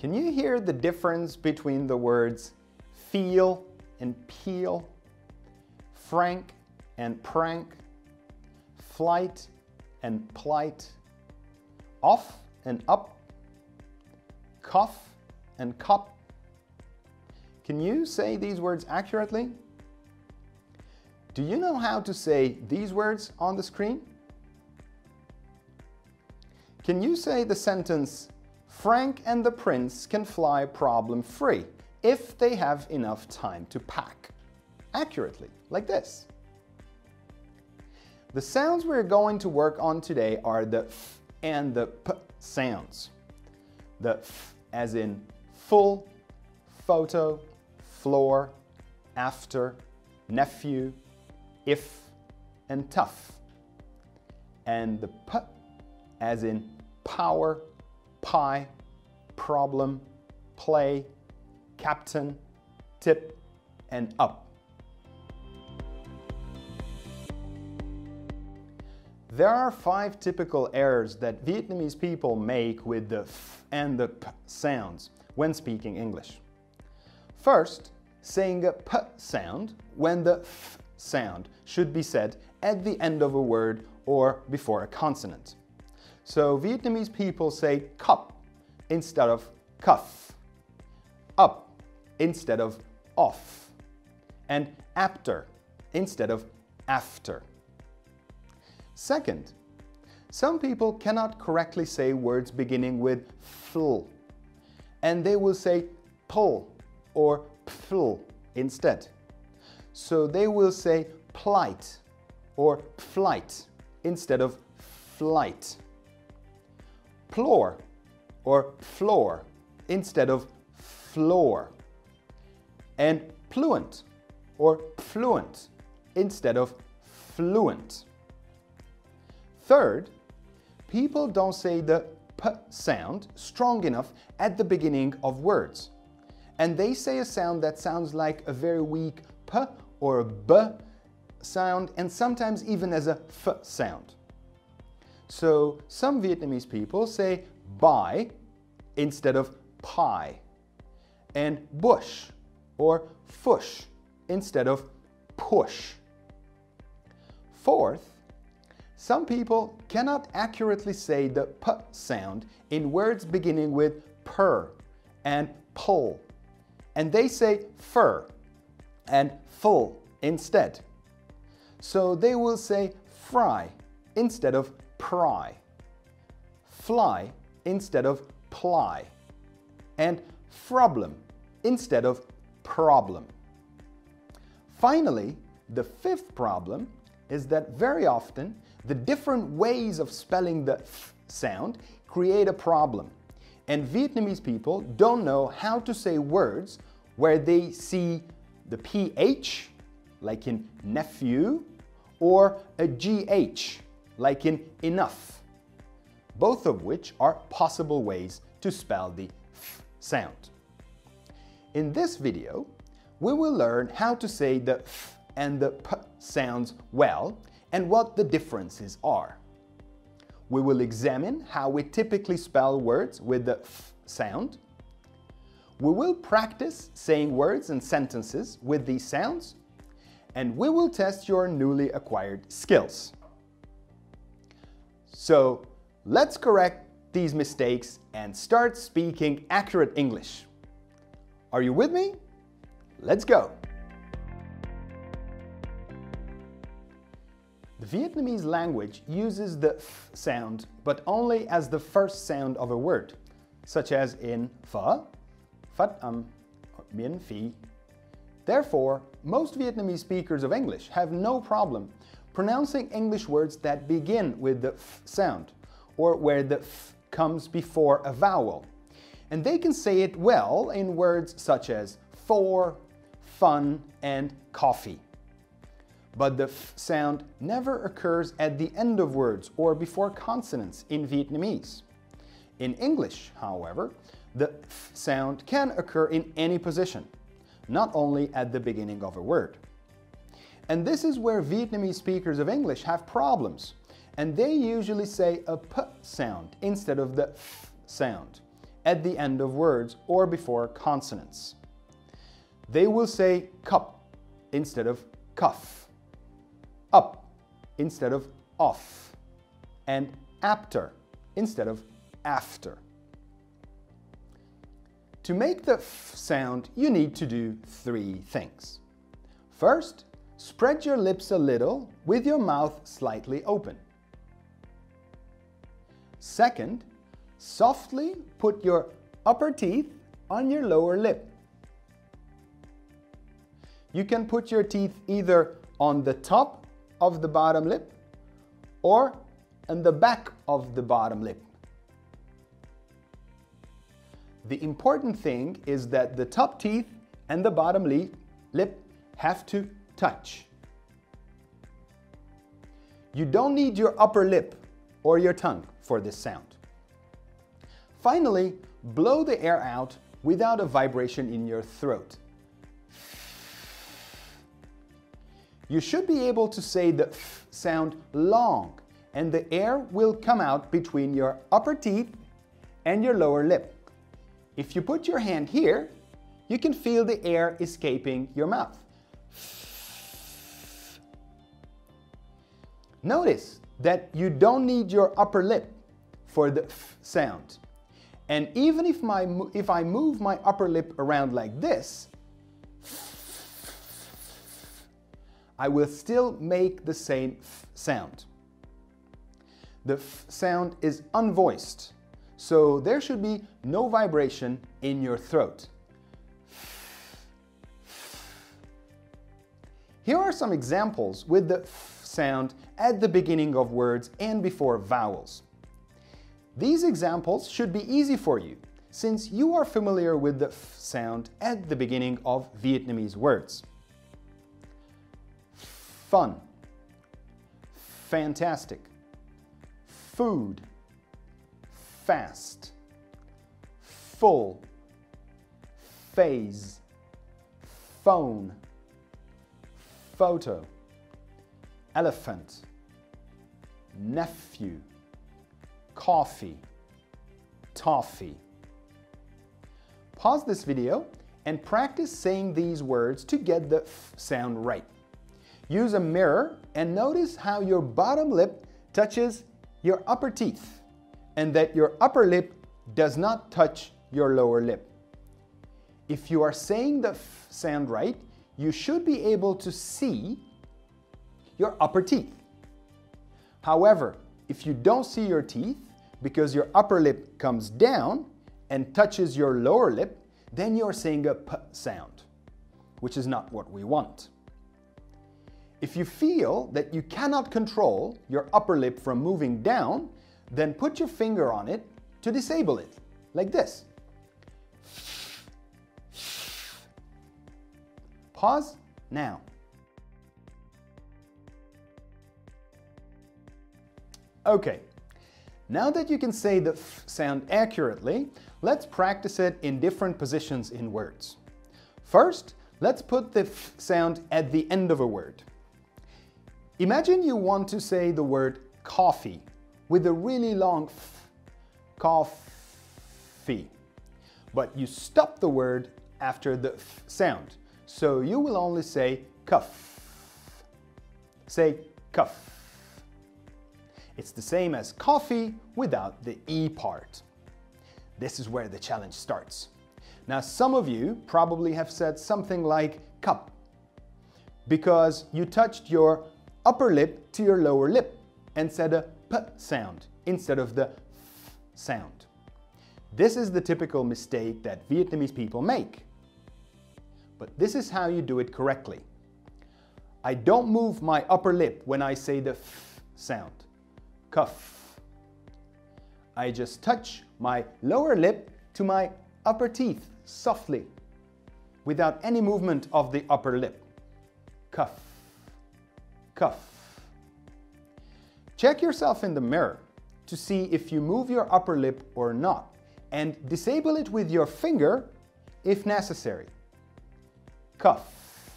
Can you hear the difference between the words feel and peel, frank and prank, flight and plight, off and up, cough and cup? Can you say these words accurately? Do you know how to say these words on the screen? Can you say the sentence, Frank and the prince can fly problem-free if they have enough time to pack, accurately, like this? The sounds we're going to work on today are the f and the p sounds. The f as in full, photo, floor, after, nephew, if, and tough. And the p as in power, pie, problem, play, captain, tip, and up. There are 5 typical errors that Vietnamese people make with the f and the p sounds when speaking English. First, saying a p sound when the f sound should be said at the end of a word or before a consonant. So Vietnamese people say cup instead of cuff, up instead of off, and after instead of after. Second, some people cannot correctly say words beginning with fl, and they will say pull or pfl instead. So they will say plight or flight instead of flight, floor or floor instead of floor, and fluent or fluent instead of fluent. Third, people don't say the p sound strong enough at the beginning of words, and they say a sound that sounds like a very weak p or a b sound, and sometimes even as a f sound. So some Vietnamese people say buy instead of pie, and bush or fush instead of push. Fourth, some people cannot accurately say the p sound in words beginning with per and pull, and they say fur and full instead. So they will say fry instead of pry, fly instead of ply, and problem instead of problem. Finally, the 5th problem is that very often the different ways of spelling the f sound create a problem, and Vietnamese people don't know how to say words where they see the ph, like in nephew, or a gh, like in enough, both of which are possible ways to spell the f sound. In this video, we will learn how to say the f and the p sounds well and what the differences are. We will examine how we typically spell words with the f sound. We will practice saying words and sentences with these sounds, and we will test your newly acquired skills. So let's correct these mistakes and start speaking accurate English. Are you with me? Let's go! The Vietnamese language uses the f sound, but only as the first sound of a word, such as in phở, phát or miễn phí. Therefore, most Vietnamese speakers of English have no problem pronouncing English words that begin with the f sound, or where the f comes before a vowel. And they can say it well in words such as for, fun, and coffee. But the f sound never occurs at the end of words or before consonants in Vietnamese. In English, however, the f sound can occur in any position, not only at the beginning of a word. And this is where Vietnamese speakers of English have problems, and they usually say a p sound instead of the f sound, at the end of words or before consonants. They will say cup instead of cuff, up instead of off, and after instead of after. To make the f sound, you need to do three things. First, spread your lips a little with your mouth slightly open. Second, softly put your upper teeth on your lower lip. You can put your teeth either on the top of the bottom lip or on the back of the bottom lip. The important thing is that the top teeth and the bottom lip have to touch. You don't need your upper lip or your tongue for this sound. Finally, blow the air out without a vibration in your throat. You should be able to say the f sound long, and the air will come out between your upper teeth and your lower lip. If you put your hand here, you can feel the air escaping your mouth. Notice that you don't need your upper lip for the f sound. And even if I move my upper lip around like this, I will still make the same f sound. The f sound is unvoiced, so there should be no vibration in your throat. Here are some examples with the f sound at the beginning of words and before vowels. These examples should be easy for you, since you are familiar with the f sound at the beginning of Vietnamese words. Fun, fantastic, food, fast, full, phase, phone, photo, elephant, nephew, coffee, toffee. Pause this video and practice saying these words to get the f sound right. Use a mirror and notice how your bottom lip touches your upper teeth and that your upper lip does not touch your lower lip. If you are saying the f sound right, you should be able to see your upper teeth. However, if you don't see your teeth because your upper lip comes down and touches your lower lip, then you're saying a p sound, which is not what we want. If you feel that you cannot control your upper lip from moving down, then put your finger on it to disable it, like this. Pause now. Okay, now that you can say the f sound accurately, let's practice it in different positions in words. First, let's put the f sound at the end of a word. Imagine you want to say the word coffee with a really long f, coffee, but you stop the word after the f sound, so you will only say cuff. Say cuff. It's the same as coffee without the E part. This is where the challenge starts. Now, some of you probably have said something like cup because you touched your upper lip to your lower lip and said a p sound instead of the f sound. This is the typical mistake that Vietnamese people make. But this is how you do it correctly. I don't move my upper lip when I say the f sound. Cuff. I just touch my lower lip to my upper teeth softly, without any movement of the upper lip. Cuff. Cuff. Check yourself in the mirror to see if you move your upper lip or not, and disable it with your finger if necessary. Cuff.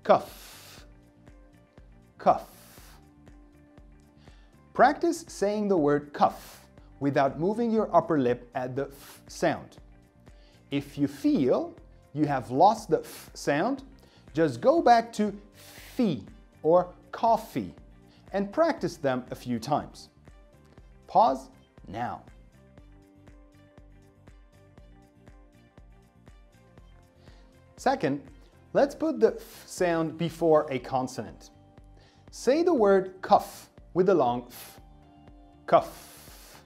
Cuff. Cuff. Practice saying the word cuff without moving your upper lip at the f sound. If you feel you have lost the f sound, just go back to fee or coffee and practice them a few times. Pause now. Second, let's put the f sound before a consonant. Say the word cuff with a long f, cuff,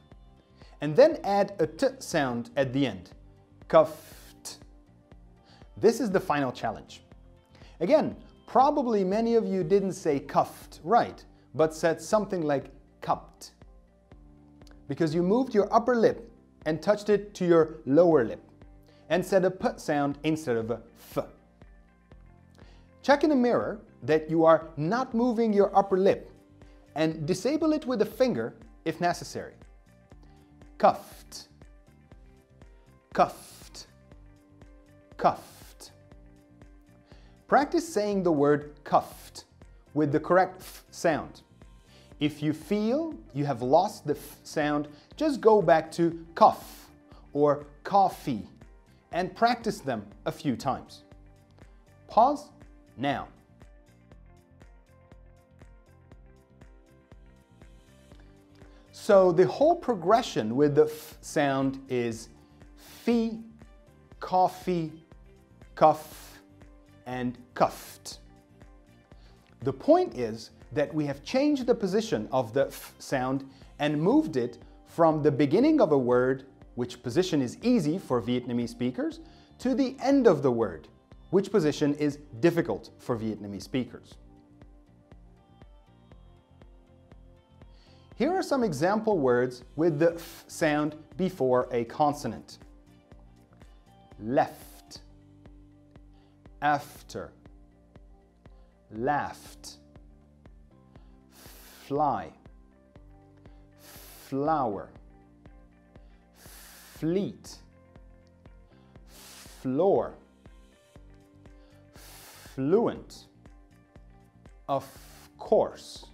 and then add a t sound at the end, cuffed. This is the final challenge. Again, probably many of you didn't say cuffed right, but said something like cupped, because you moved your upper lip and touched it to your lower lip, and said a p sound instead of a f. Check in a mirror that you are not moving your upper lip and disable it with a finger if necessary. Cuffed, cuffed, cuffed. Practice saying the word cuffed with the correct f sound. If you feel you have lost the f sound, just go back to cough or coffee and practice them a few times. Pause now. So the whole progression with the f sound is fee, coffee, cuff, and cuffed. The point is that we have changed the position of the f sound and moved it from the beginning of a word, which position is easy for Vietnamese speakers, to the end of the word, which position is difficult for Vietnamese speakers. Here are some example words with the f sound before a consonant. Left, after, laughed, fly, flower, fleet, floor, fluent, of course.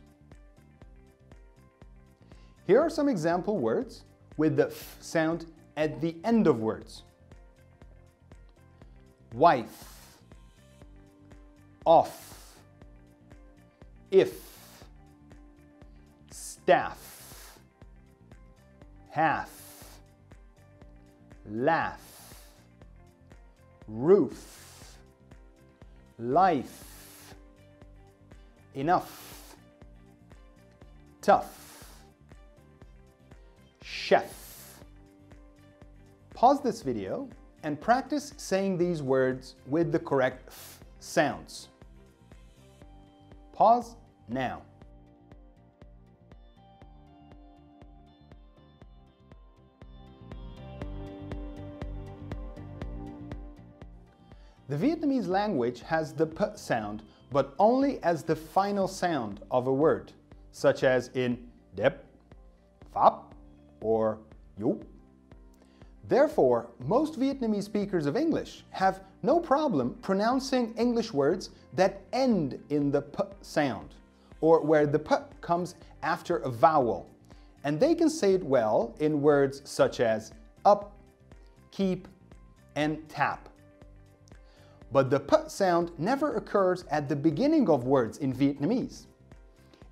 Here are some example words with the f sound at the end of words. Wife, off, if, staff, half, laugh, roof, life, enough, tough, chef. Pause this video and practice saying these words with the correct f sounds. Pause now. The Vietnamese language has the p sound, but only as the final sound of a word, such as in dep, Pháp, or U. Therefore, most Vietnamese speakers of English have no problem pronouncing English words that end in the p sound, or where the p comes after a vowel, and they can say it well in words such as up, keep, and tap. But the p sound never occurs at the beginning of words in Vietnamese.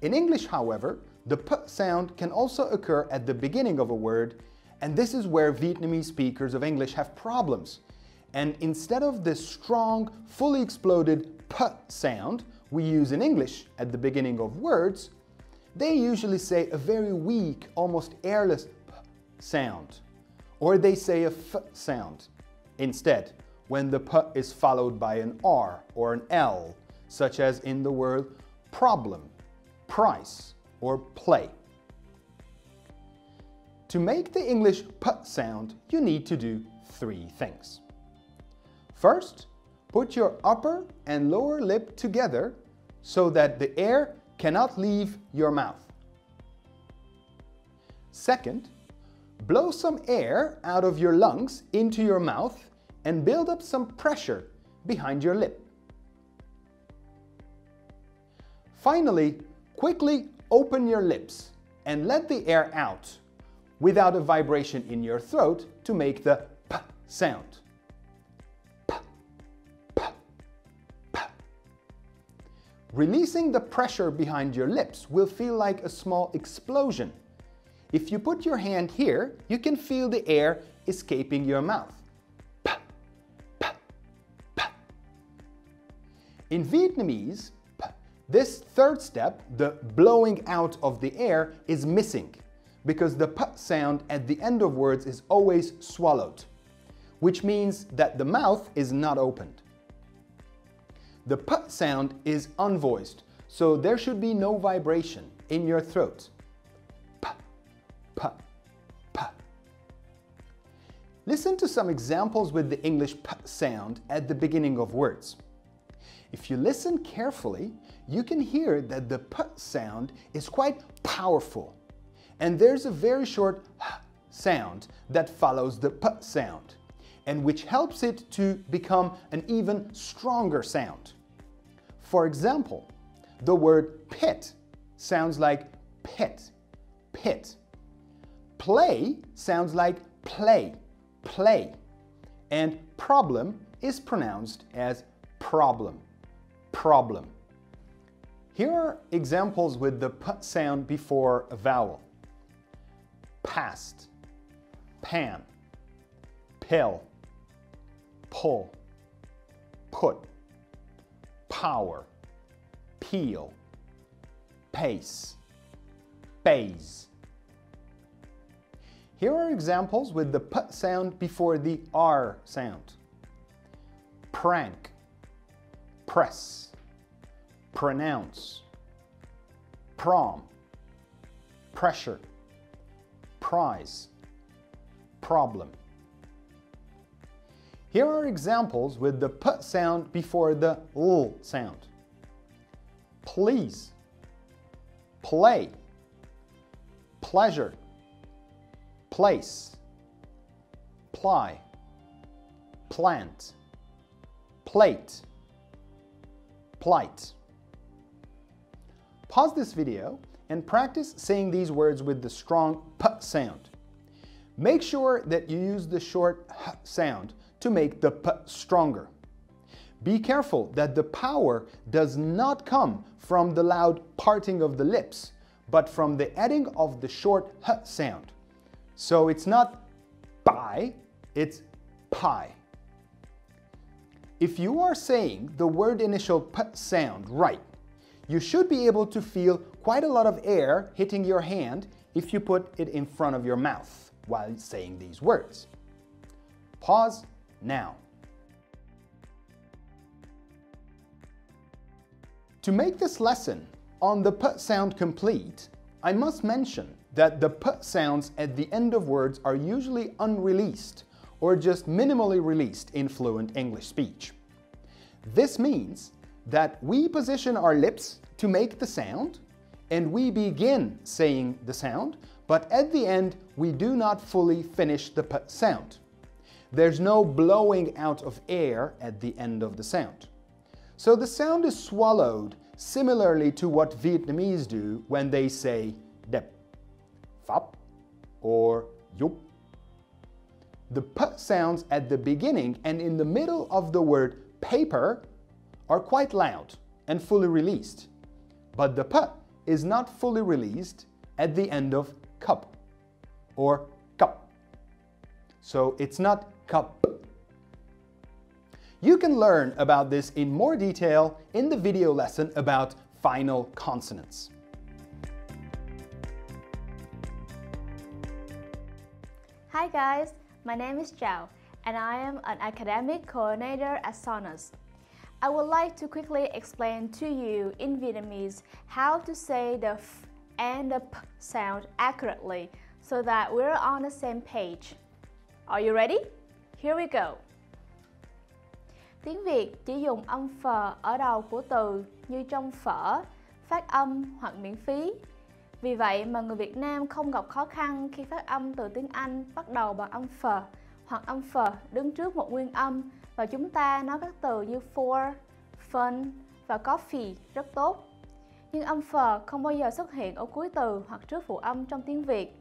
In English, however, the p sound can also occur at the beginning of a word, and this is where Vietnamese speakers of English have problems. And instead of the strong, fully exploded p sound we use in English at the beginning of words, they usually say a very weak, almost airless p sound. Or they say a f sound instead, when the p is followed by an r or an l, such as in the word problem, price, or play. To make the English p sound, you need to do three things. First, put your upper and lower lip together so that the air cannot leave your mouth. Second, blow some air out of your lungs into your mouth and build up some pressure behind your lip. Finally, quickly open your lips and let the air out, without a vibration in your throat to make the p sound. P, p, p. Releasing the pressure behind your lips will feel like a small explosion. If you put your hand here, you can feel the air escaping your mouth. P, p, p. In Vietnamese, p, this third step, the blowing out of the air, is missing because the p sound at the end of words is always swallowed, which means that the mouth is not opened. The p sound is unvoiced, so there should be no vibration in your throat. P, p, p. Listen to some examples with the English p sound at the beginning of words. If you listen carefully, you can hear that the p sound is quite powerful, and there's a very short h sound that follows the p sound, and which helps it to become an even stronger sound. For example, the word pit sounds like pit, pit. Play sounds like play, play. And problem is pronounced as problem, problem. Here are examples with the p sound before a vowel. Past, pan, pill, pull, put, power, peel, pace, base. Here are examples with the p sound before the r sound. Prank, press, pronounce, prom, pressure, prize, problem. Here are examples with the p sound before the l sound. Please, play, pleasure, place, ply, plant, plate, plight. Pause this video and practice saying these words with the strong p sound. Make sure that you use the short h sound to make the p stronger. Be careful that the power does not come from the loud parting of the lips, but from the adding of the short h sound. So it's not pie, it's pie. If you are saying the word initial p sound right, you should be able to feel quite a lot of air hitting your hand if you put it in front of your mouth while saying these words. Pause now. To make this lesson on the p sound complete, I must mention that the p sounds at the end of words are usually unreleased or just minimally released in fluent English speech. This means that we position our lips to make the sound and we begin saying the sound, but at the end we do not fully finish the p sound. There's no blowing out of air at the end of the sound. So the sound is swallowed similarly to what Vietnamese do when they say đẹp, pháp, or yup. The p sounds at the beginning and in the middle of the word paper are quite loud and fully released, but the p is not fully released at the end of cup or cup. So it's not cup. You can learn about this in more detail in the video lesson about final consonants. Hi guys, my name is Giọng and I am an academic coordinator at Sonus. I would like to quickly explain to you in Vietnamese how to say the f and the p sound accurately so that we're on the same page. Are you ready? Here we go. Tiếng Việt chỉ dùng âm phờ ở đầu của từ như trong phở, phát âm hoặc miễn phí. Vì vậy mà người Việt Nam không gặp khó khăn khi phát âm từ tiếng Anh bắt đầu bằng âm phờ hoặc âm phờ đứng trước một nguyên âm và chúng ta nói các từ như for, fun và coffee rất tốt. Nhưng âm phờ không bao giờ xuất hiện ở cuối từ hoặc trước phụ âm trong tiếng Việt.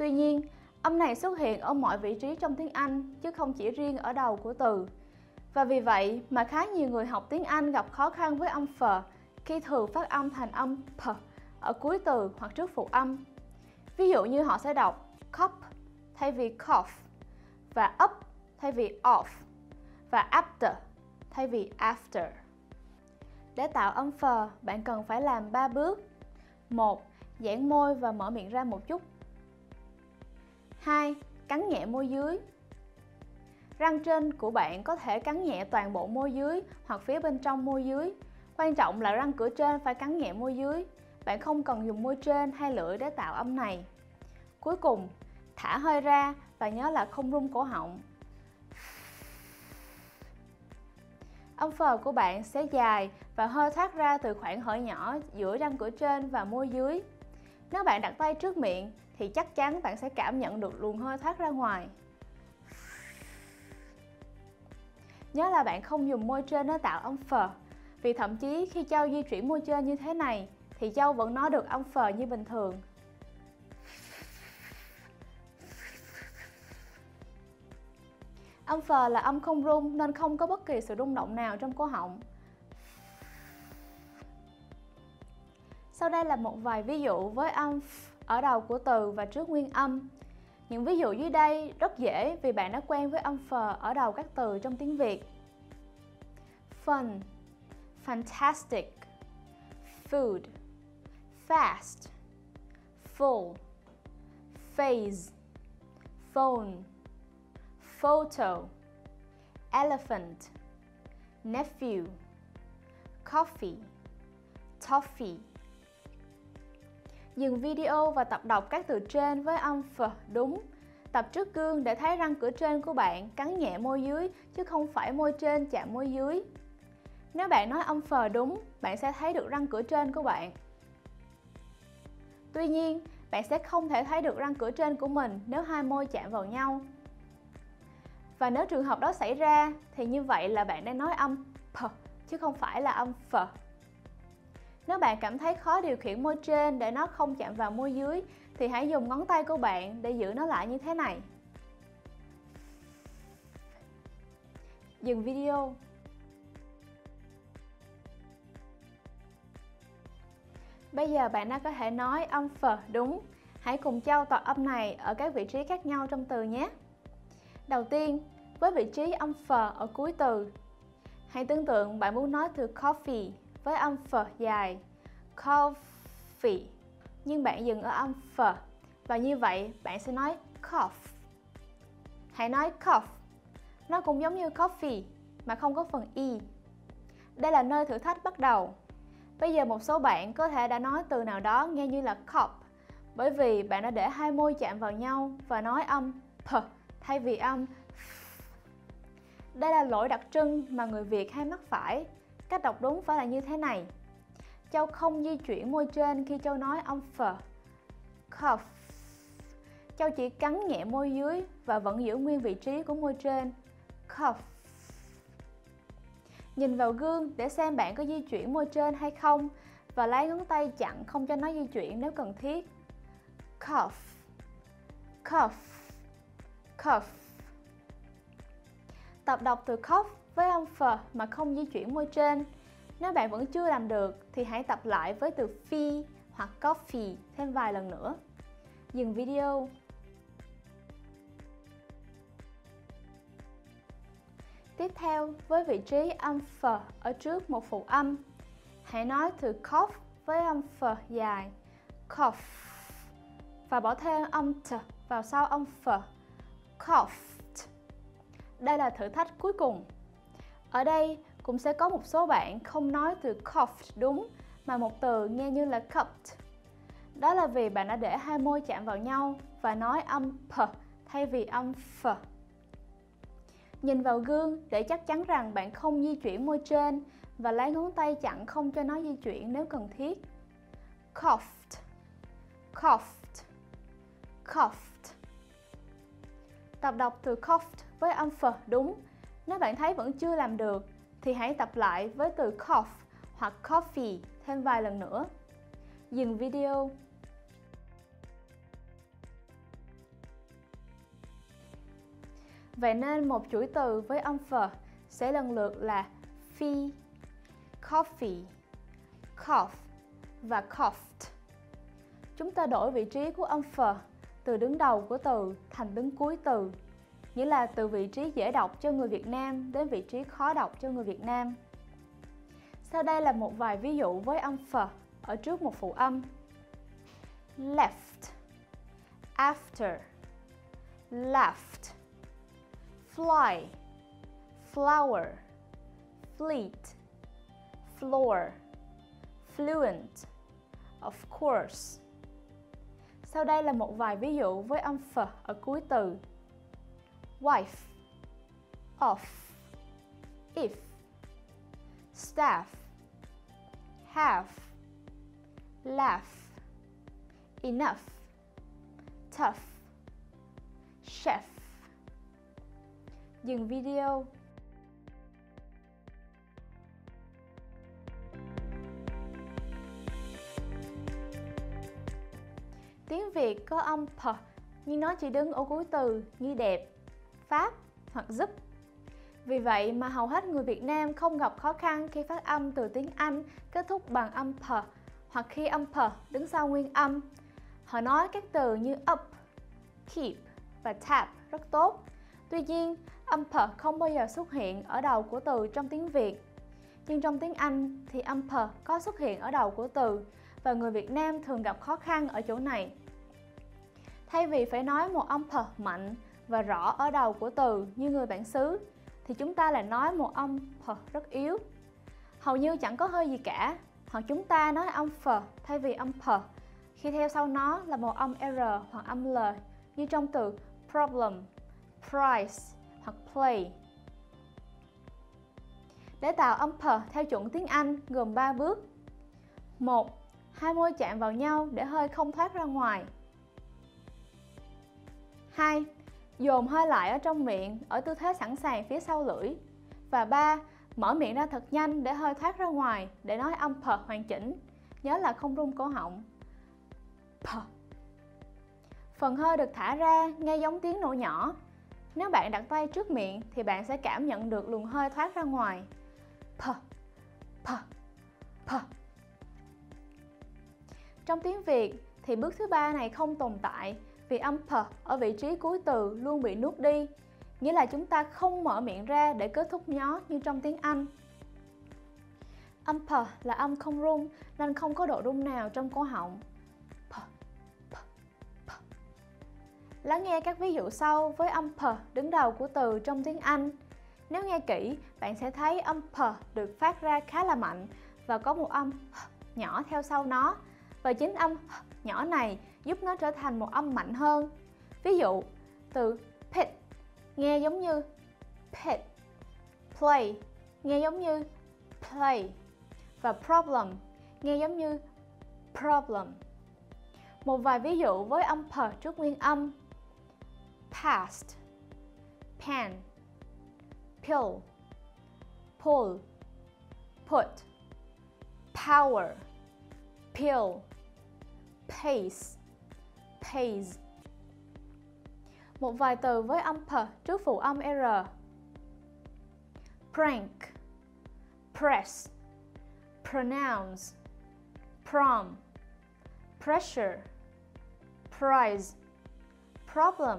Tuy nhiên, âm này xuất hiện ở mọi vị trí trong tiếng Anh chứ không chỉ riêng ở đầu của từ. Và vì vậy mà khá nhiều người học tiếng Anh gặp khó khăn với âm phờ khi thường phát âm thành âm p ở cuối từ hoặc trước phụ âm. Ví dụ như họ sẽ đọc cup thay vì cough, và up thay vì off, và after thay vì after. Để tạo âm phờ, bạn cần phải làm 3 bước. 1. Giãn môi và mở miệng ra một chút. 2. Cắn nhẹ môi dưới. Răng trên của bạn có thể cắn nhẹ toàn bộ môi dưới hoặc phía bên trong môi dưới. Quan trọng là răng cửa trên phải cắn nhẹ môi dưới. Bạn không cần dùng môi trên hay lưỡi để tạo âm này. Cuối cùng, thả hơi ra và nhớ là không rung cổ họng. Âm phờ của bạn sẽ dài và hơi thoát ra từ khoảng hở nhỏ giữa răng cửa trên và môi dưới. Nếu bạn đặt tay trước miệng thì chắc chắn bạn sẽ cảm nhận được luồng hơi thoát ra ngoài. Nhớ là bạn không dùng môi trên để tạo âm phờ, vì thậm chí khi Châu di chuyển môi trên như thế này thì Châu vẫn nói được âm phờ như bình thường. Âm phờ là âm không rung nên không có bất kỳ sự rung động nào trong cổ họng. Sau đây là một vài ví dụ với âm ở đầu của từ và trước nguyên âm. Những ví dụ dưới đây rất dễ vì bạn đã quen với âm phờ ở đầu các từ trong tiếng Việt. Fun, fantastic, food, fast, full, phase, phone, photo, elephant, nephew, coffee, toffee. Dừng video và tập đọc các từ trên với âm ph đúng. Tập trước gương để thấy răng cửa trên của bạn cắn nhẹ môi dưới chứ không phải môi trên chạm môi dưới. Nếu bạn nói âm phờ đúng, bạn sẽ thấy được răng cửa trên của bạn. Tuy nhiên, bạn sẽ không thể thấy được răng cửa trên của mình nếu hai môi chạm vào nhau. Và nếu trường hợp đó xảy ra thì như vậy là bạn đang nói âm p chứ không phải là âm phờ. Nếu bạn cảm thấy khó điều khiển môi trên để nó không chạm vào môi dưới thì hãy dùng ngón tay của bạn để giữ nó lại như thế này. Dừng video. Bây giờ bạn đã có thể nói âm phờ đúng. Hãy cùng Châu tập âm này ở các vị trí khác nhau trong từ nhé. Đầu tiên, với vị trí âm phờ ở cuối từ. Hãy tưởng tượng bạn muốn nói từ coffee với âm phờ dài coffee, nhưng bạn dừng ở âm phờ và như vậy bạn sẽ nói cough. Hãy nói cough. Nó cũng giống như coffee mà không có phần y. Đây là nơi thử thách bắt đầu. Bây giờ một số bạn có thể đã nói từ nào đó nghe như là cop bởi vì bạn đã để hai môi chạm vào nhau và nói âm p thay vì âm f. Đây là lỗi đặc trưng mà người Việt hay mắc phải. Cách đọc đúng phải là như thế này. Châu không di chuyển môi trên khi Châu nói âm phờ. Cough. Châu chỉ cắn nhẹ môi dưới và vẫn giữ nguyên vị trí của môi trên. Cough. Nhìn vào gương để xem bạn có di chuyển môi trên hay không và lấy ngón tay chặn không cho nó di chuyển nếu cần thiết. Cough. Cough. Cough. Tập đọc từ cough với âm phờ mà không di chuyển môi trên. Nếu bạn vẫn chưa làm được thì hãy tập lại với từ phi hoặc coffee thêm vài lần nữa. Dừng video. Tiếp theo, với vị trí âm phờ ở trước một phụ âm, hãy nói từ cough với âm phờ dài cough và bỏ thêm âm t vào sau âm phờ. Coughed. Đây là thử thách cuối cùng. Ở đây cũng sẽ có một số bạn không nói từ coughed đúng mà một từ nghe như là cupped. Đó là vì bạn đã để hai môi chạm vào nhau và nói âm p thay vì âm ph. Nhìn vào gương để chắc chắn rằng bạn không di chuyển môi trên và lấy ngón tay chặn không cho nó di chuyển nếu cần thiết. Coughed. Coughed. Coughed. Tập đọc từ coughed với âm ph đúng. Nếu bạn thấy vẫn chưa làm được thì hãy tập lại với từ cough hoặc coffee thêm vài lần nữa. Dừng video. Vậy nên một chuỗi từ với âm phờ sẽ lần lượt là phi, coffee, cough và coughed. Chúng ta đổi vị trí của âm phờ từ đứng đầu của từ thành đứng cuối từ, nghĩa là từ vị trí dễ đọc cho người Việt Nam đến vị trí khó đọc cho người Việt Nam. Sau đây là một vài ví dụ với âm phờ ở trước một phụ âm. Left, after, laughed, fly, flower, fleet, floor, fluent, of course. Sau đây là một vài ví dụ với âm phờ ở cuối từ. Wife, off, if, staff, have, laugh, enough, tough, chef. Dừng video. Tiếng Việt có âm p nhưng nó chỉ đứng ở cuối từ như đẹp, phát hoặc giúp. Vì vậy mà hầu hết người Việt Nam không gặp khó khăn khi phát âm từ tiếng Anh kết thúc bằng âm p hoặc khi âm p đứng sau nguyên âm. Họ nói các từ như up, keep và tap rất tốt. Tuy nhiên, âm p không bao giờ xuất hiện ở đầu của từ trong tiếng Việt. Nhưng trong tiếng Anh thì âm p có xuất hiện ở đầu của từ và người Việt Nam thường gặp khó khăn ở chỗ này. Thay vì phải nói một âm p mạnh và rõ ở đầu của từ như người bản xứ, thì chúng ta lại nói một âm p rất yếu. Hầu như chẳng có hơi gì cả, hoặc chúng ta nói âm p thay vì âm p, khi theo sau nó là một âm r hoặc âm l, như trong từ problem, price hoặc play. Để tạo âm p theo chuẩn tiếng Anh gồm 3 bước. 1. Hai môi chạm vào nhau để hơi không thoát ra ngoài. 2. Dồn hơi lại ở trong miệng ở tư thế sẵn sàng phía sau lưỡi. Và 3. Mở miệng ra thật nhanh để hơi thoát ra ngoài để nói âm p hoàn chỉnh. Nhớ là không rung cổ họng. P. Phần hơi được thả ra nghe giống tiếng nổ nhỏ. Nếu bạn đặt tay trước miệng thì bạn sẽ cảm nhận được luồng hơi thoát ra ngoài. P, p, p. Trong tiếng Việt thì bước thứ 3 này không tồn tại vì âm p ở vị trí cuối từ luôn bị nuốt đi, nghĩa là chúng ta không mở miệng ra để kết thúc nó như trong tiếng Anh. Âm p là âm không rung nên không có độ rung nào trong cổ họng. P, p, p. Lắng nghe các ví dụ sau với âm p đứng đầu của từ trong tiếng Anh. Nếu nghe kỹ, bạn sẽ thấy âm p được phát ra khá là mạnh và có một âm nhỏ theo sau nó. Và chính âm nhỏ này giúp nó trở thành một âm mạnh hơn. Ví dụ, từ pit nghe giống như pit, play nghe giống như play và problem nghe giống như problem. Một vài ví dụ với âm p trước nguyên âm. Past, pan, pill, pull, put, power, pill, pace, pays. Một vài từ với âm p trước phụ âm r. Prank, press, pronounce, prom, pressure, prize, problem.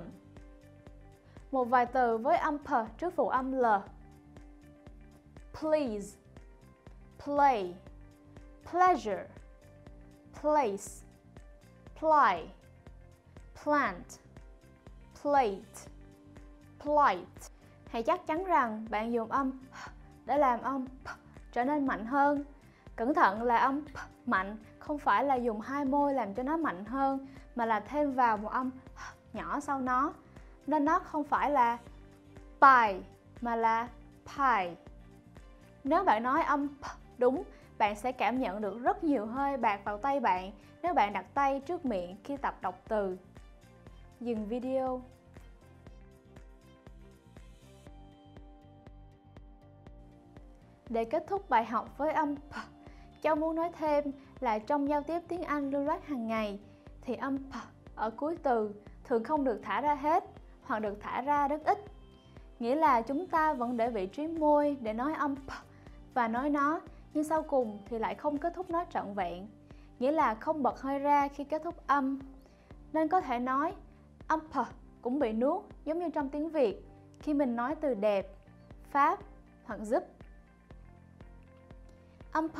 Một vài từ với âm p trước phụ âm l. Please, play, pleasure, place, ply, plant, plate, plight. Hãy chắc chắn rằng bạn dùng âm p để làm âm p trở nên mạnh hơn. Cẩn thận là âm p mạnh không phải là dùng hai môi làm cho nó mạnh hơn, mà là thêm vào một âm nhỏ sau nó. Nên nó không phải là pie mà là pie. Nếu bạn nói âm p đúng, bạn sẽ cảm nhận được rất nhiều hơi bạc vào tay bạn nếu bạn đặt tay trước miệng khi tập đọc từ. Dừng video. Để kết thúc bài học với âm p, Châu muốn nói thêm là trong giao tiếp tiếng Anh lưu loát hàng ngày thì âm p ở cuối từ thường không được thả ra hết hoặc được thả ra rất ít. nghĩa là chúng ta vẫn để vị trí môi để nói âm p và nói nó, nhưng sau cùng thì lại không kết thúc nó trọn vẹn, nghĩa là không bật hơi ra khi kết thúc âm. Nên có thể nói âm p cũng bị nuốt giống như trong tiếng Việt khi mình nói từ đẹp, pháp hoặc giúp. Âm p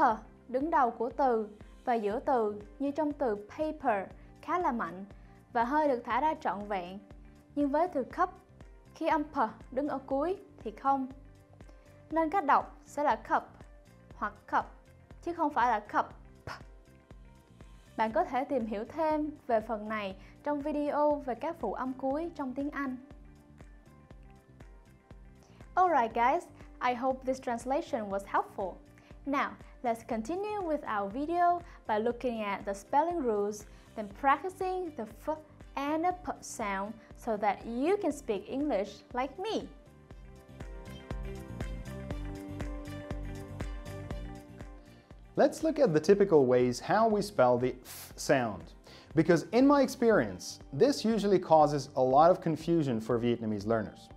đứng đầu của từ và giữa từ như trong từ paper khá là mạnh và hơi được thả ra trọn vẹn. Nhưng với từ cup, khi âm p đứng ở cuối thì không. Nên cách đọc sẽ là cup hoặc cup, chứ không phải là cup. Bạn có thể tìm hiểu thêm về phần này trong video về các phụ âm cuối trong tiếng Anh. Alright guys, I hope this translation was helpful. Now, let's continue with our video by looking at the spelling rules, then practicing the f and the p sound so that you can speak English like me. Let's look at the typical ways how we spell the f sound, because in my experience, this usually causes a lot of confusion for Vietnamese learners.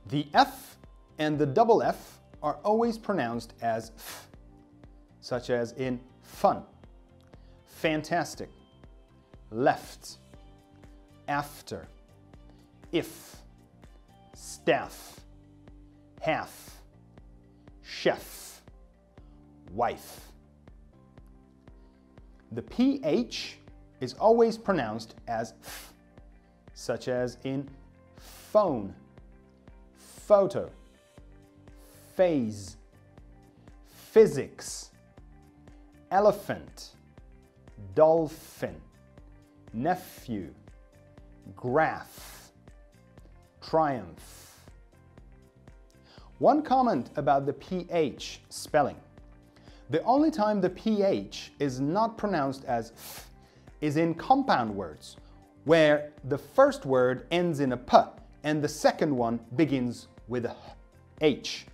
The F and the double F are always pronounced as f, such as in fun, fantastic, left, after, if, staff, half, chef, wife. The PH is always pronounced as f, such as in phone, photo, phase, physics, elephant, dolphin, nephew, graph, triumph. One comment about the PH spelling. The only time the PH is not pronounced as f is in compound words, where the first word ends in a p and the second one begins with a h,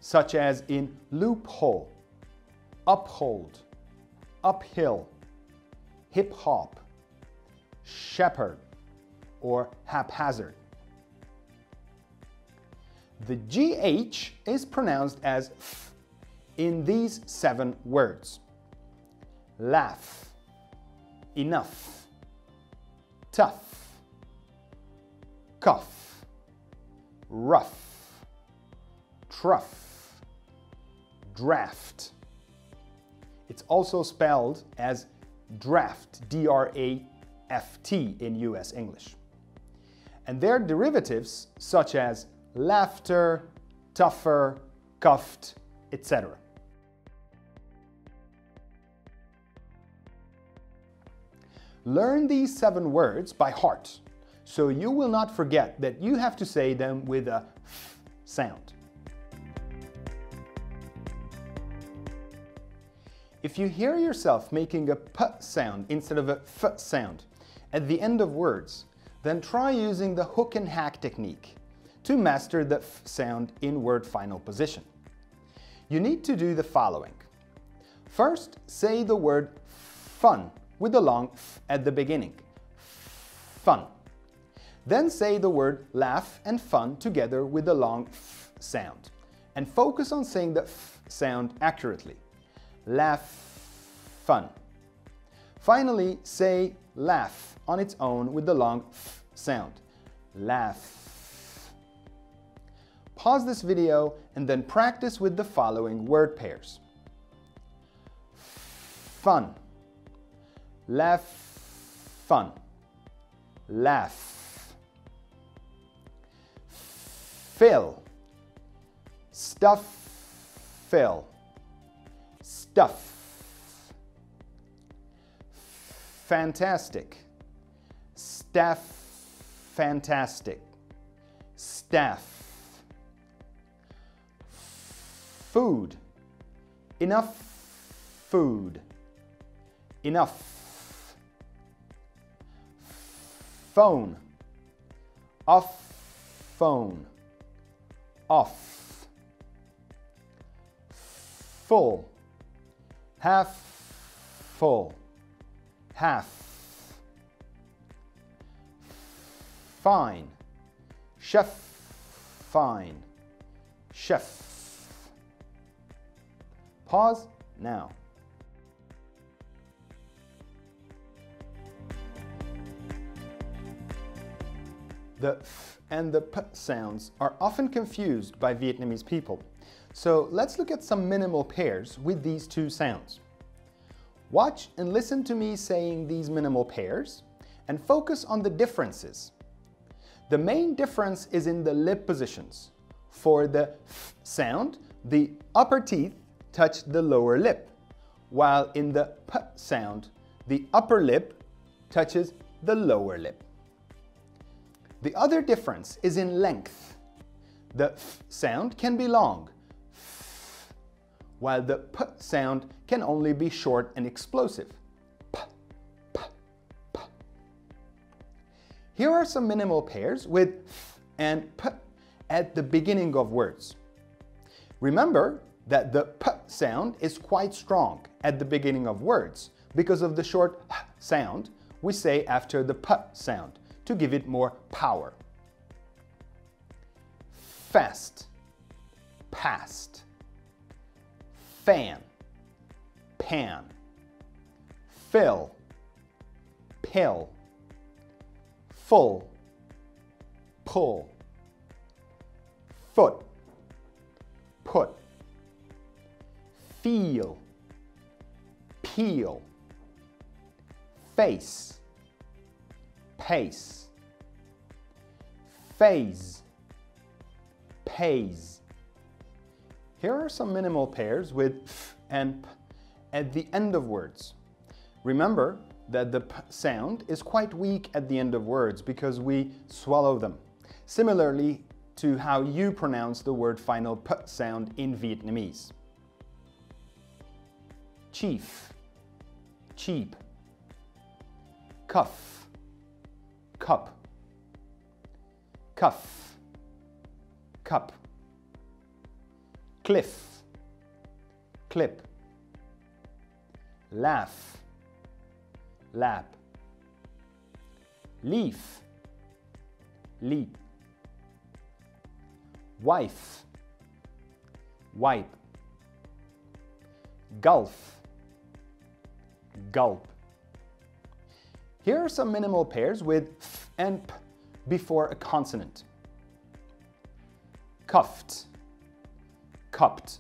such as in loophole, uphold, uphill, hip-hop, shepherd, or haphazard. The GH is pronounced as f in these 7 words: laugh, enough, tough, cough, rough, trough, draft. It's also spelled as draft, D-R-A-F-T in US English. And their derivatives such as laughter, tougher, cuffed, etc. Learn these 7 words by heart, so you will not forget that you have to say them with a f sound. If you hear yourself making a p sound instead of a f sound at the end of words, then try using the hook and hack technique to master the f sound in word final position. You need to do the following. First, say the word fun with a long f at the beginning. Fun. Then say the word laugh and fun together with a long f sound. And focus on saying the f sound accurately. Laugh, fun. Finally, say laugh on its own with the long f sound. Laugh. Pause this video and then practice with the following word pairs. Fun. Laugh, fun. Laugh. Fill. Stuff, fill. Stuff. Fantastic. Staff, fantastic. Staff. Food. Enough food. Enough. Phone. Off phone. Off. Full. Half full. Half. Fine. Chef fine, chef. Pause now. The f and the p sounds are often confused by Vietnamese people. So let's look at some minimal pairs with these two sounds. Watch and listen to me saying these minimal pairs and focus on the differences. The main difference is in the lip positions. For the f sound, the upper teeth touch the lower lip, while in the p sound, the upper lip touches the lower lip. The other difference is in length. The f sound can be long, f, while the p sound can only be short and explosive. P, p, p. Here are some minimal pairs with f and p at the beginning of words. Remember that the p sound is quite strong at the beginning of words because of the short h sound we say after the p sound to give it more power. Fast, past. Fan, pan. Fill, pill. Full, pull. Foot, put. Feel, peel. Face, pace. Phase, pays. Here are some minimal pairs with f and p at the end of words. Remember that the p sound is quite weak at the end of words because we swallow them. Similarly to how you pronounce the word final p sound in Vietnamese. Chief, cheap. Cuff, cup. Cuff, cup. Cliff, clip. Laugh, lap. Leaf, leap. Wife, wipe. Gulf, gulp. Here are some minimal pairs with f and p before a consonant. Cuffed, cupped.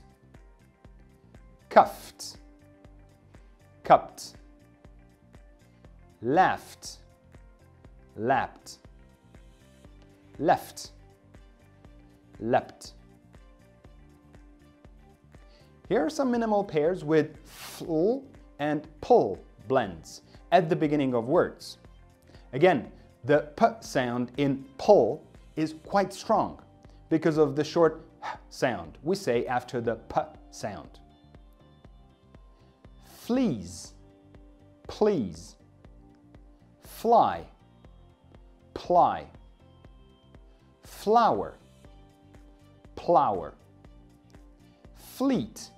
Cuffed, cupped. Laughed, lapped. Left, leapt. Here are some minimal pairs with fl and pull blends at the beginning of words. Again, the p sound in pull is quite strong because of the short h sound we say after the p sound. Fleas, please. Fly, ply. Flower, plower. Fleet,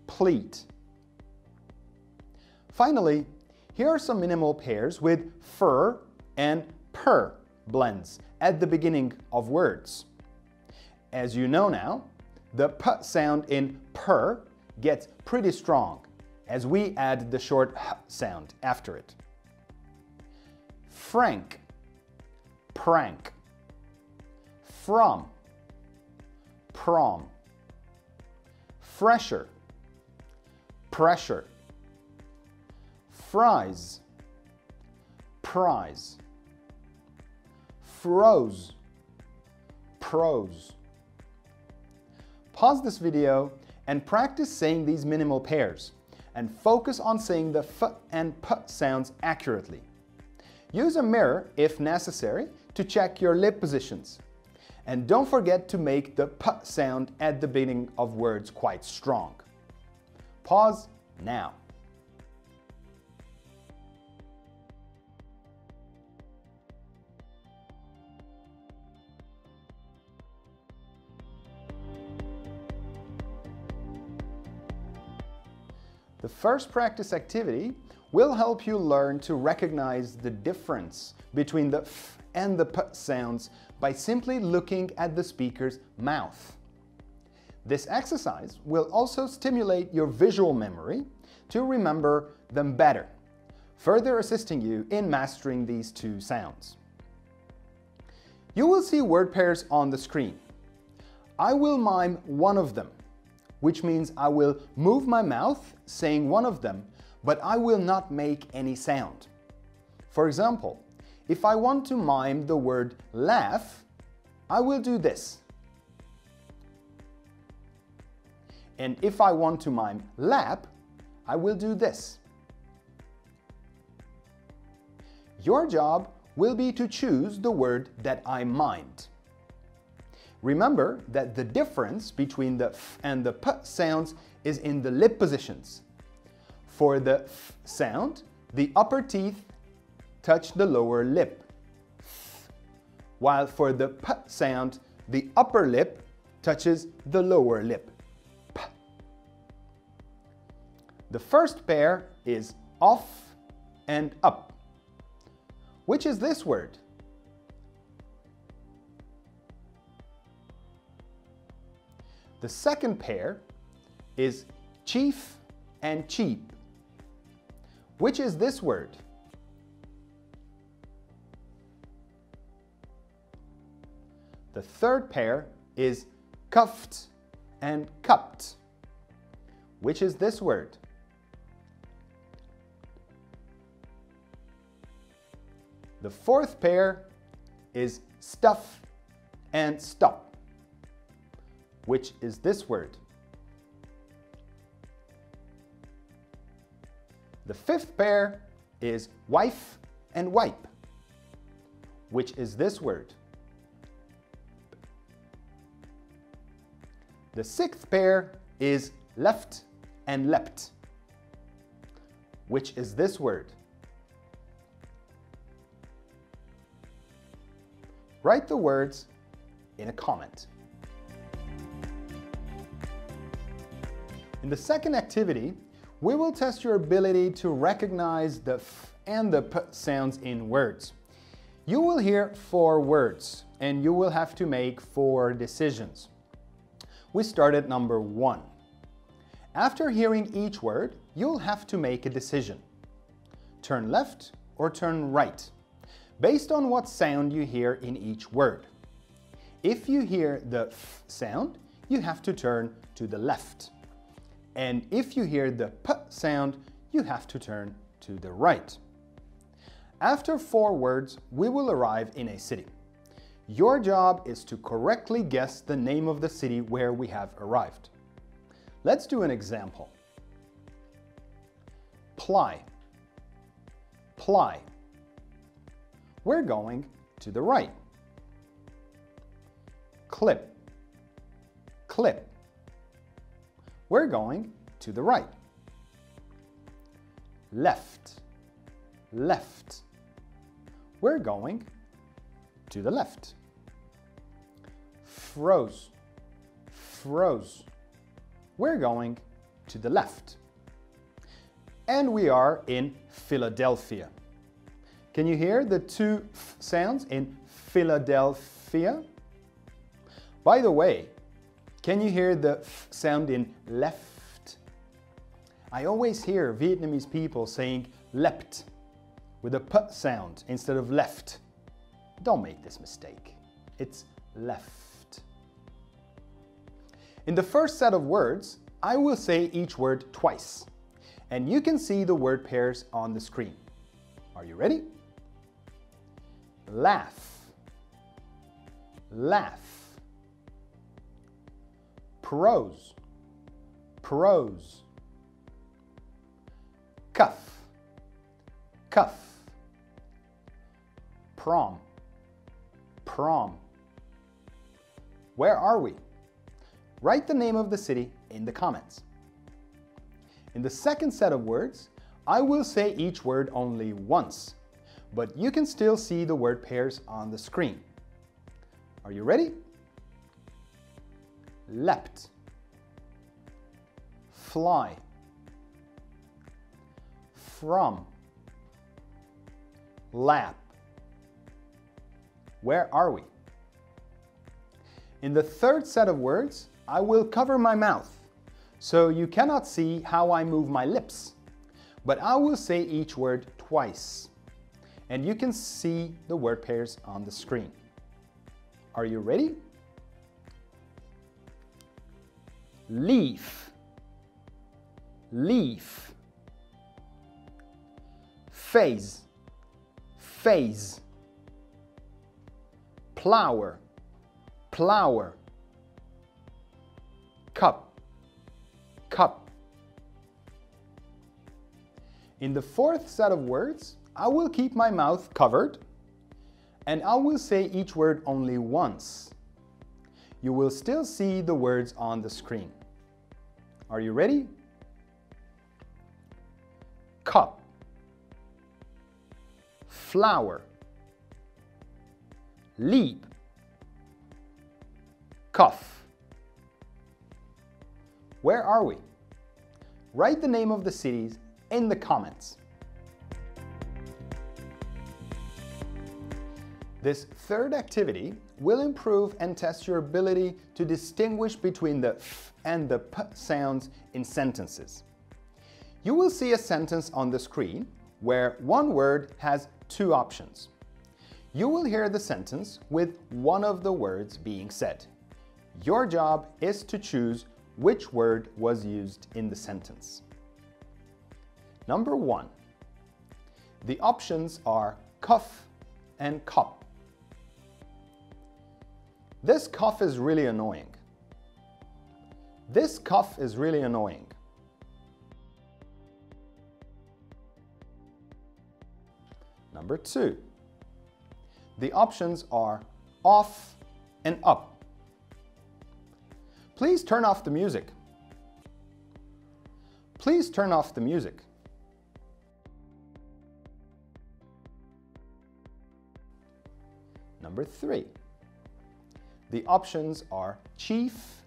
pleat. Finally, here are some minimal pairs with fur and per blends at the beginning of words. As you know now, the p sound in per gets pretty strong as we add the short h sound after it. Frank, prank. From, prom. Fresher, pressure. Fries, prize. Froze, prose. Pause this video and practice saying these minimal pairs and focus on saying the f and p sounds accurately. Use a mirror, if necessary, to check your lip positions. And don't forget to make the p sound at the beginning of words quite strong. Pause now. The first practice activity will help you learn to recognize the difference between the f and the p sounds by simply looking at the speaker's mouth. This exercise will also stimulate your visual memory to remember them better, further assisting you in mastering these two sounds. You will see word pairs on the screen. I will mime one of them, which means I will move my mouth saying one of them, but I will not make any sound. For example, if I want to mime the word laugh, I will do this. And if I want to mime lap, I will do this. Your job will be to choose the word that I mimed. Remember that the difference between the f and the p sounds is in the lip positions. For the f sound, the upper teeth touch the lower lip, while for the p sound, the upper lip touches the lower lip. P. The first pair is off and up. Which is this word? The second pair is chief and cheap. Which is this word? The third pair is cuffed and cupped. Which is this word? The fourth pair is stuff and stop. Which is this word? The fifth pair is wife and wipe. Which is this word? The sixth pair is left and leapt. Which is this word? Write the words in a comment. In the second activity, we will test your ability to recognize the f and the p sounds in words. You will hear 4 words, and you will have to make 4 decisions. We start at number 1. After hearing each word, you'll have to make a decision. Turn left or turn right, based on what sound you hear in each word. If you hear the f sound, you have to turn to the left. And if you hear the p sound, you have to turn to the right. After 4 words, we will arrive in a city. Your job is to correctly guess the name of the city where we have arrived. Let's do an example. Ply. Ply. We're going to the right. Clip. Clip. We're going to the right. Left. Left. We're going to the left. Froze. Froze. We're going to the left. And we are in Philadelphia. Can you hear the 2 f sounds in Philadelphia? By the way, can you hear the f sound in left? I always hear Vietnamese people saying leapt with a p sound instead of left. Don't make this mistake. It's left. In the first set of words, I will say each word twice, and you can see the word pairs on the screen. Are you ready? Laugh. Laugh. Prose. Prose. Cuff. Cuff. Prom. Prom. Where are we? Write the name of the city in the comments. In the second set of words, I will say each word only once, but you can still see the word pairs on the screen. Are you ready? Leapt. Fly. From. Lap. Where are we? In the third set of words, I will cover my mouth, so you cannot see how I move my lips. But I will say each word twice, and you can see the word pairs on the screen. Are you ready? Leaf, leaf. Phase, phase. Plower, plower. Cup, cup. In the fourth set of words, I will keep my mouth covered and I will say each word only once. You will still see the words on the screen. Are you ready? Cup, flower, leap, cuff. Where are we? Write the name of the cities in the comments. This third activity will improve and test your ability to distinguish between the f and the p sounds in sentences. You will see a sentence on the screen where one word has two options. You will hear the sentence with one of the words being said. Your job is to choose which word was used in the sentence. Number 1. The options are cuff and cup. This cough is really annoying. This cough is really annoying. Number 2. The options are off and up. Please turn off the music. Please turn off the music. Number 3. The options are chief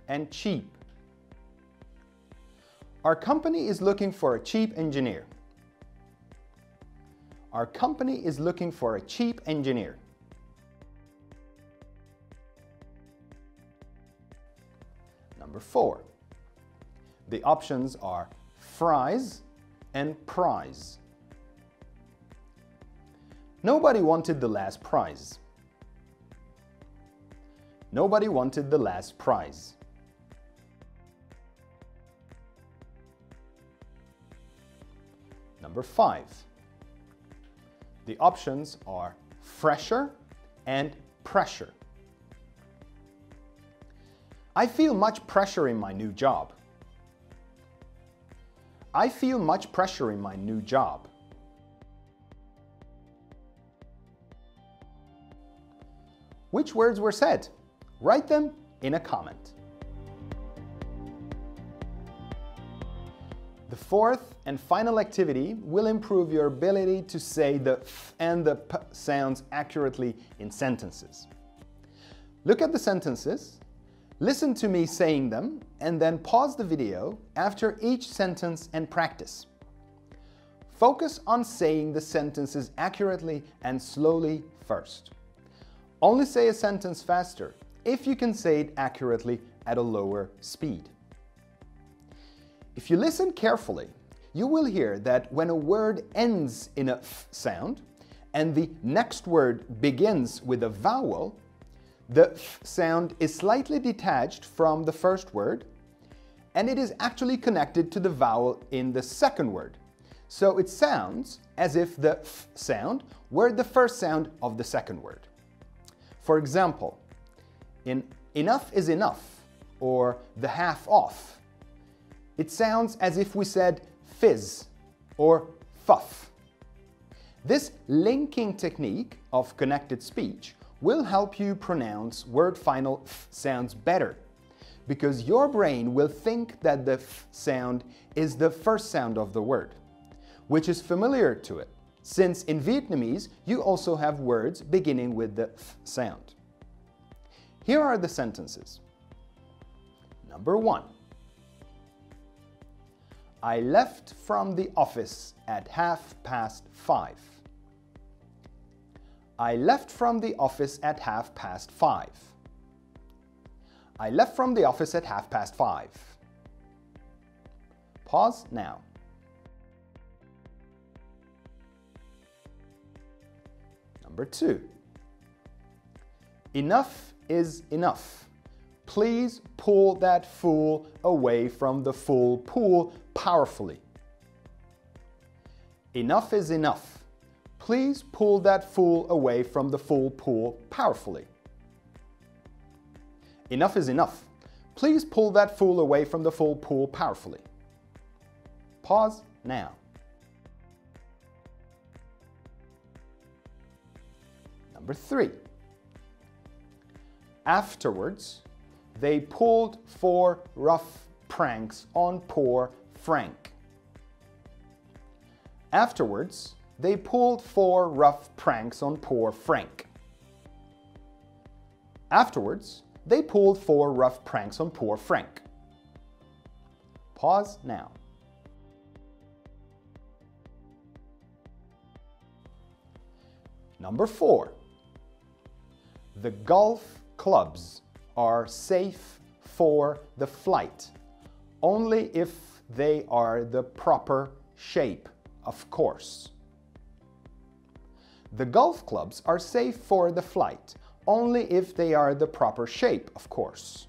and cheap. Our company is looking for a cheap engineer. Our company is looking for a cheap engineer. Number 4. The options are fries and prize. Nobody wanted the last prize. Nobody wanted the last prize. Number 5. The options are fresher and pressure. I feel much pressure in my new job. I feel much pressure in my new job. Which words were said? Write them in a comment. The fourth and final activity will improve your ability to say the f and the p sounds accurately in sentences. Look at the sentences, listen to me saying them, and then pause the video after each sentence and practice. Focus on saying the sentences accurately and slowly first. Only say a sentence faster if you can say it accurately at a lower speed. If you listen carefully, you will hear that when a word ends in a f sound and the next word begins with a vowel, the f sound is slightly detached from the first word and it is actually connected to the vowel in the second word. So it sounds as if the f sound were the first sound of the second word. For example, in enough is enough or the half off, it sounds as if we said fizz or fuff. This linking technique of connected speech will help you pronounce word final f sounds better because your brain will think that the f sound is the first sound of the word, which is familiar to it, since in Vietnamese you also have words beginning with the f sound. Here are the sentences. Number 1. I left from the office at 5:30. I left from the office at 5:30. I left from the office at 5:30. Pause now. Number 2. Enough is enough. Please pull that fool away from the full pool powerfully. Enough is enough. Please pull that fool away from the full pool powerfully. Enough is enough. Please pull that fool away from the full pool powerfully. Pause now. Number 3. Afterwards, they pulled 4 rough pranks on poor Frank. Afterwards, they pulled 4 rough pranks on poor Frank. Afterwards, they pulled 4 rough pranks on poor Frank. Pause now. Number 4. The golf clubs are safe for the flight, only if they are the proper shape, of course. The golf clubs are safe for the flight, only if they are the proper shape, of course.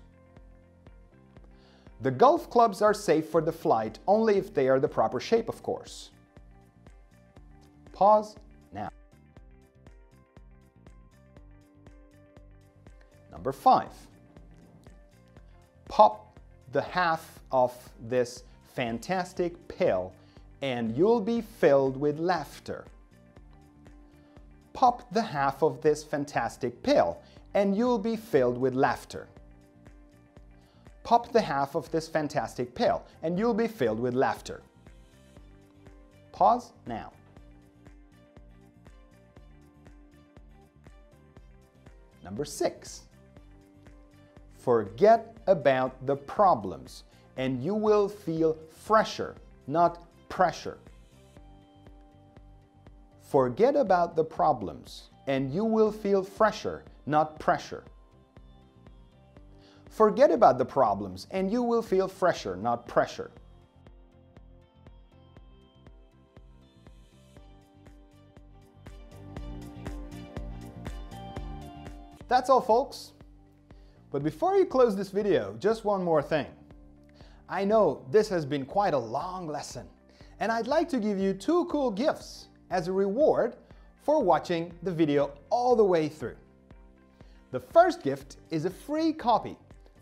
The golf clubs are safe for the flight, only if they are the proper shape, of course. Pause now. Number 5. Pop the half of this fantastic pill and you'll be filled with laughter. Pop the half of this fantastic pill and you'll be filled with laughter. Pop the half of this fantastic pill and you'll be filled with laughter. Pause now. Number 6. Forget about the problems and you will feel fresher, not pressure. Forget about the problems and you will feel fresher, not pressure. Forget about the problems and you will feel fresher, not pressure. That's all, folks. But before you close this video, just one more thing. I know this has been quite a long lesson, and I'd like to give you 2 cool gifts as a reward for watching the video all the way through. The first gift is a free copy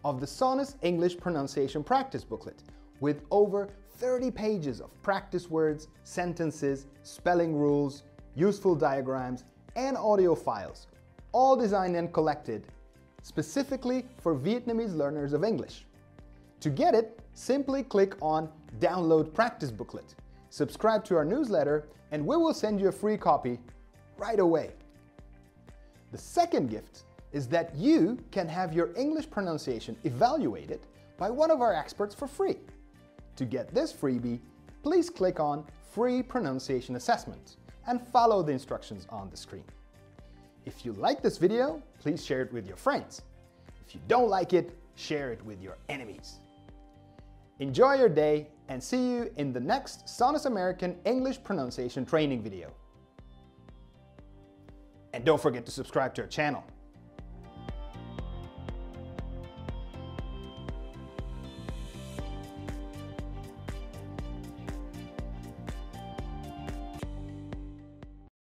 of the Sonus English Pronunciation Practice Booklet with over 30 pages of practice words, sentences, spelling rules, useful diagrams, and audio files, all designed and collected specifically for Vietnamese learners of English. To get it, simply click on Download Practice Booklet, subscribe to our newsletter, and we will send you a free copy right away. The second gift is that you can have your English pronunciation evaluated by one of our experts for free. To get this freebie, please click on Free Pronunciation Assessment and follow the instructions on the screen. If you like this video, please share it with your friends. If you don't like it, share it with your enemies. Enjoy your day and see you in the next Sonus American English pronunciation training video. And don't forget to subscribe to our channel.